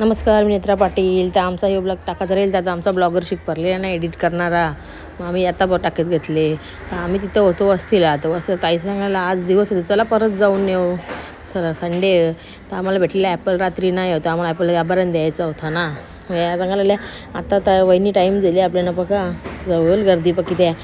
नमस्कार, मी नेत्रा पाटील. तर आमचा हे ब्लॉग टाकायचा राहील. तर आमचा ब्लॉगर भरलेला नाही एडिट करणारा. मग आम्ही आता टाकत घेतले. तर आम्ही तिथं होतो वस्तीला. तर वस्तीला ताई सांगायला आज दिवस होते, चला परत जाऊन येऊ. संडे तर आम्हाला भेटलेला ॲपल रात्री नाही होता. आम्हाला ॲपल गाभाऱ्यानं द्यायचा होता ना. या सांगायला आता तर वहिनी टाईम झाली आपल्याला बघा. जवळ गर्दी पण किती आहे.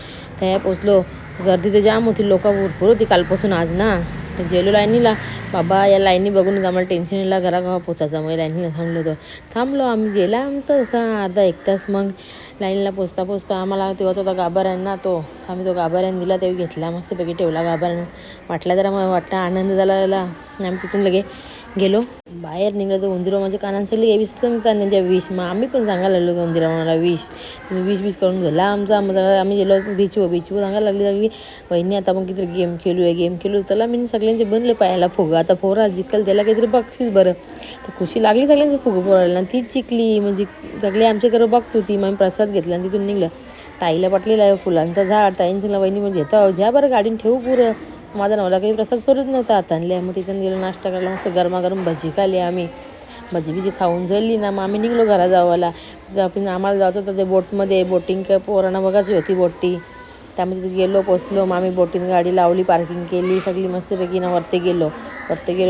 त्या पोचलो. गर्दी तर जाम होती, लोक भरपूर होती कालपासून आज ना. तर जेलो लाईनीला. बाबा या लाईनी बघून आम्हाला टेन्शन येईल घरा गावा पोचायचा. मग लाईनीला थांबलो आम्ही. गेला आमचं असं अर्धा एक तास. मग लाईनीला पोचता आम्हाला तेव्हा होता गाभाऱ्यांना आम्ही तो गाभाऱ्यानं दिला. तेव्हा घेतला, मस्तपैकी ठेवला गाभाऱ्यानं. वाटला जरा मग वाटला आनंद झाला. आम्ही तिथून लगे गेलो बाहेर निघलो. तर उंदीर माझ्या कानांसाठी विष सांगतात त्यांच्या विष. मग आम्ही पण सांगायला लागलो उंदीरा मला विष विष करून झाला आमचा. मग आम्ही गेलो बीचवर सांगायला लागली वहिनी आता मग किती गेम खेळू चला. मी सगळ्यांचे बनले पायाला फुगा. आता फोरा जिंकल त्याला काहीतरी बक्षीस बरं. तर खुशी लागली सगळ्यांचं फुगं पोरायला. तीच जिंकली. म्हणजे सगळे आमच्याकडे बघत होती. मग प्रसाद घेतला आणि तिथून निघलं. ताईला पटलेलं आहे फुलांचा झाड. ताईंचं वहिनी म्हणजे येतं ज्या बरं गाडीने ठेवू पुरं. माझा नवला काही प्रसाद सोडत नव्हता आता आणले. मग तिथून गेलो नाश्ता करायला. मस्त गरमागरम भजी खाल्ली आम्ही. भजी खाऊन झाली ना. मग आम्ही निघलो घरा जावायला. आपण आम्हाला जायचं होतं ते बोटमध्ये. बोटिंग पोरांना बघायची होती बोटी. त्यामध्ये तिथे गेलो पोचलो. मग आम्ही बोटीने गाडी लावली, पार्किंग केली सगळी मस्तपैकी ना. वरती गेलो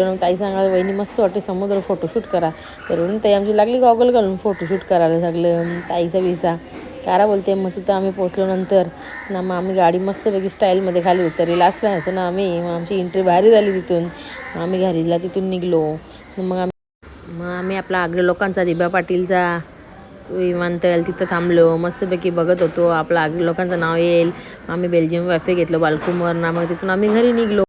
ना. ताई सांगायला वहिनी मस्त वाटते समुद्र, फोटोशूट करा. तर ताई आमची लागली गॉगल घालून फोटोशूट करायला सगळं ताईचा विसा कारा बोलते. मग तिथं आम्ही पोचलो नंतर ना. मग आम्ही गाडी मस्तपैकी स्टाईलमध्ये खाली उतरली. लास्टला होतो ना आम्ही. मग आमची एंट्री भारी झाली तिथून. मग आम्ही घरीला तिथून निघलो. मग आम्ही आपला आग्रा लोकांचा दिबा पाटीलचा विमानतळ तिथं थांबलो. मस्तपैकी बघत होतो. आपला आग्रा लोकांचं नाव येईल. आम्ही बेल्जियम वॅफे घेतलं बालकुमर ना. मग तिथून आम्ही घरी निघलो.